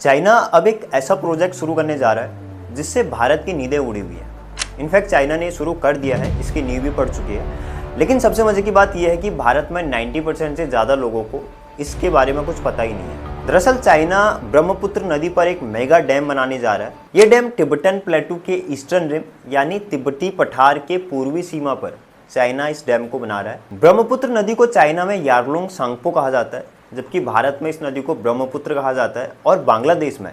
China अब एक ऐसा प्रोजेक्ट शुरू करने जा रहा है जिससे भारत की नींदें उड़ी हुई है। इनफैक्ट चाइना ने शुरू कर दिया है, इसकी नींव भी पड़ चुकी है। लेकिन सबसे मजे की बात यह है कि भारत में 90% से ज़्यादा लोगों को इसके बारे में कुछ पता ही नहीं है। दरअसल चाइना ब्रह्मपुत्र नदी पर एक मेगा डैम बनाने जा रहा है। ये डैम तिब्बतन प्लेटू के ईस्टर्न रिम यानी तिब्बती पठार के पूर्वी सीमा पर चाइना इस डैम को बना रहा है। ब्रह्मपुत्र नदी को चाइना में यारलुंग सांगपो कहा जाता है, जबकि भारत में इस नदी को ब्रह्मपुत्र कहा जाता है और बांग्लादेश में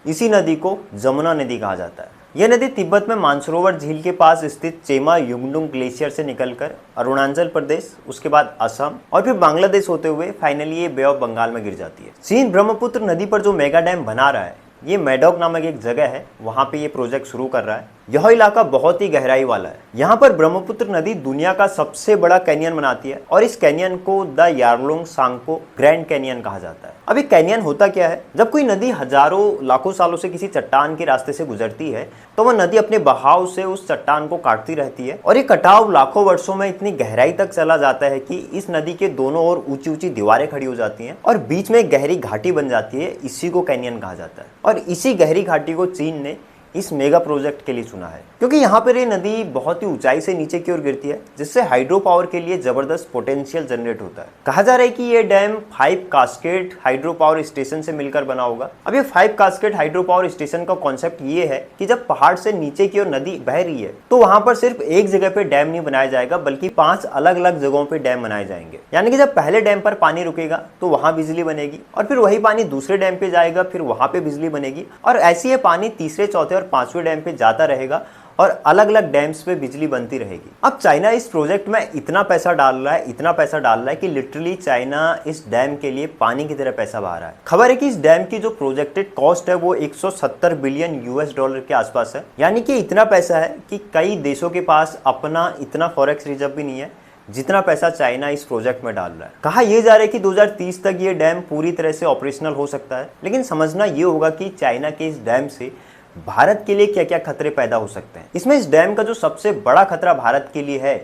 इसी नदी को जमुना नदी कहा जाता है। यह नदी तिब्बत में मानसरोवर झील के पास स्थित चेमा युंगडुंग ग्लेशियर से निकलकर अरुणाचल प्रदेश, उसके बाद असम और फिर बांग्लादेश होते हुए फाइनली ये बे ऑफ बंगाल में गिर जाती है। चीन ब्रह्मपुत्र नदी पर जो मेगा डैम बना रहा है, ये मैडोक नामक एक जगह है, वहाँ पे ये प्रोजेक्ट शुरू कर रहा है। यह इलाका बहुत ही गहराई वाला है। यहाँ पर ब्रह्मपुत्र नदी दुनिया का सबसे बड़ा कैनियन बनाती है और इस कैनियन को the Yarlung Tsangpo grand canyon कहा जाता है। अब एक कैनियन होता क्या है? जब कोई नदी हजारों लाखों सालों से किसी चट्टान के रास्ते से गुजरती है तो वह नदी अपने बहाव से उस चट्टान को काटती रहती है और ये कटाव लाखों वर्षों में इतनी गहराई तक चला जाता है कि इस नदी के दोनों ओर ऊंची ऊंची दीवारें खड़ी हो जाती हैं और बीच में गहरी घाटी बन जाती है। इसी को कैनियन कहा जाता है और इसी गहरी घाटी को चीन ने इस मेगा प्रोजेक्ट के लिए चुना है, क्योंकि यहाँ पर ये नदी बहुत ही ऊंचाई से नीचे की ओर गिरती है, जिससे हाइड्रो पावर के लिए जबरदस्त पोटेंशियल जनरेट होता है। कहा जा रहा है कि ये dam 5 cascade hydro power station से मिलकर बना होगा। अब ये 5 कास्केड हाइड्रो पावर स्टेशन का कॉन्सेप्ट ये है कि जब पहाड़ से नीचे की ओर नदी बह रही है तो वहां पर सिर्फ एक जगह पे डैम नहीं बनाया जाएगा, बल्कि 5 अलग अलग जगहों पे डैम बनाए जाएंगे। यानी कि जब पहले डैम पर पानी रुकेगा तो वहां बिजली बनेगी और फिर वही पानी दूसरे डैम पे जाएगा, फिर वहां पे बिजली बनेगी और ऐसे ये पानी तीसरे, चौथे और 5वें डैम पे जाता रहेगा और अलग अलग डैम्स पे बिजली बनती रहेगी। अब चाइना इस प्रोजेक्ट में इतना पैसा डाल रहा है कि लिटरली चाइना इस डैम के लिए पानी की तरह पैसा बहा रहा है। खबर है कि इस डैम की जो प्रोजेक्टेड कॉस्ट है वो 170 बिलियन यूएस डॉलर के आसपास है। यानी कि इतना पैसा है कि कई देशों के पास अपना इतना फॉरेक्स रिजर्व भी नहीं है जितना पैसा चाइना इस प्रोजेक्ट में डाल रहा है। कहा यह जा रहा है कि 2030 तक ये डैम पूरी तरह से ऑपरेशनल हो सकता है, लेकिन समझना ये होगा कि चाइना के इस डैम से भारत के लिए क्या क्या खतरे पैदा हो सकते हैं। इसमें इस डैम का जो सबसे बड़ा खतरा भारत के लिए है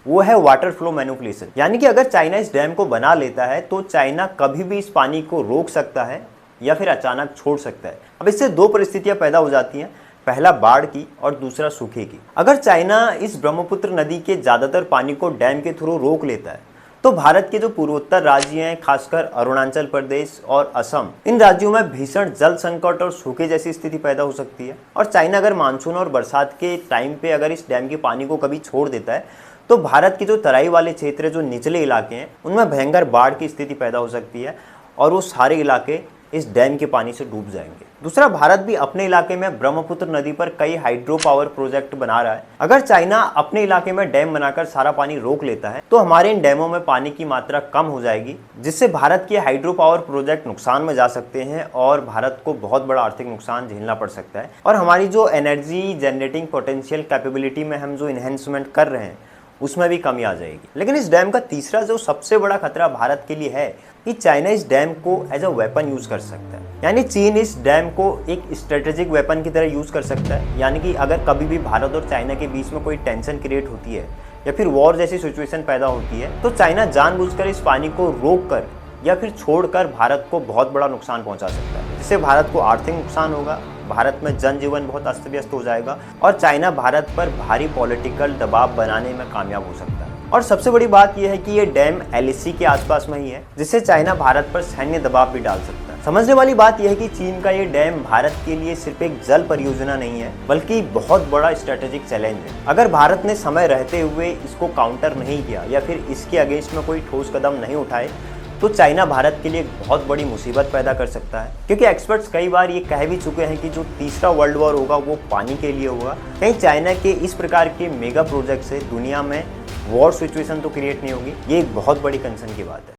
वो है वाटर फ्लो मैनिपुलेशन। यानी कि अगर चाइना इस डैम को बना लेता है तो चाइना कभी भी इस पानी को रोक सकता है या फिर अचानक छोड़ सकता है। अब इससे दो परिस्थितियां पैदा हो जाती हैं, पहला बाढ़ की और दूसरा सूखे की। अगर चाइना इस ब्रह्मपुत्र नदी के ज्यादातर पानी को डैम के थ्रू रोक लेता है तो भारत के जो पूर्वोत्तर राज्य हैं, खासकर अरुणाचल प्रदेश और असम, इन राज्यों में भीषण जल संकट और सूखे जैसी स्थिति पैदा हो सकती है। और चाइना अगर मानसून और बरसात के टाइम पे अगर इस डैम के पानी को कभी छोड़ देता है तो भारत के जो तराई वाले क्षेत्र, जो निचले इलाके हैं, उनमें भयंकर बाढ़ की स्थिति पैदा हो सकती है और वो सारे इलाके इस डैम के पानी से डूब जाएंगे। दूसरा, भारत भी अपने इलाके में ब्रह्मपुत्र नदी पर कई हाइड्रो पावर प्रोजेक्ट बना रहा है। अगर चाइना अपने इलाके में डैम बनाकर सारा पानी रोक लेता है तो हमारे इन डैमों में पानी की मात्रा कम हो जाएगी, जिससे भारत के हाइड्रो पावर प्रोजेक्ट नुकसान में जा सकते हैं और भारत को बहुत बड़ा आर्थिक नुकसान झेलना पड़ सकता है। और हमारी जो एनर्जी जनरेटिंग पोटेंशियल कैपेबिलिटी में हम जो इन्हेंसमेंट कर रहे हैं उसमें भी कमी आ जाएगी। लेकिन इस डैम का तीसरा जो सबसे बड़ा खतरा भारत के लिए है कि चाइना इस डैम को एज अ वेपन यूज कर सकता है। यानी चीन इस डैम को एक स्ट्रेटेजिक वेपन की तरह यूज कर सकता है। यानी कि अगर कभी भी भारत और चाइना के बीच में कोई टेंशन क्रिएट होती है या फिर वॉर जैसी सिचुएशन पैदा होती है तो चाइना जानबूझकर इस पानी को रोक कर या फिर छोड़कर भारत को बहुत बड़ा नुकसान पहुंचा सकता है, जिससे भारत को आर्थिक नुकसान होगा, भारत में जनजीवन बहुत अस्त व्यस्त हो जाएगा और चाइना भारत पर भारी पॉलिटिकल दबाव बनाने में कामयाब हो सकता है। और सबसे बड़ी बात यह है कि ये डैम एलएसी के आसपास में ही है, जिससे चाइना भारत पर सैन्य दबाव भी डाल सकता है। समझने वाली बात यह है कि चीन का ये डैम भारत के लिए सिर्फ एक जल परियोजना नहीं है, बल्कि बहुत बड़ा स्ट्रेटेजिक चैलेंज है। अगर भारत ने समय रहते हुए इसको काउंटर नहीं किया या फिर इसके अगेंस्ट में कोई ठोस कदम नहीं उठाए तो चाइना भारत के लिए एक बहुत बड़ी मुसीबत पैदा कर सकता है। क्योंकि एक्सपर्ट्स कई बार ये कह भी चुके हैं कि जो तीसरा वर्ल्ड वॉर होगा वो पानी के लिए होगा। कहीं चाइना के इस प्रकार के मेगा प्रोजेक्ट से दुनिया में वॉर सिचुएशन तो क्रिएट नहीं होगी। ये एक बहुत बड़ी कंसर्न की बात है।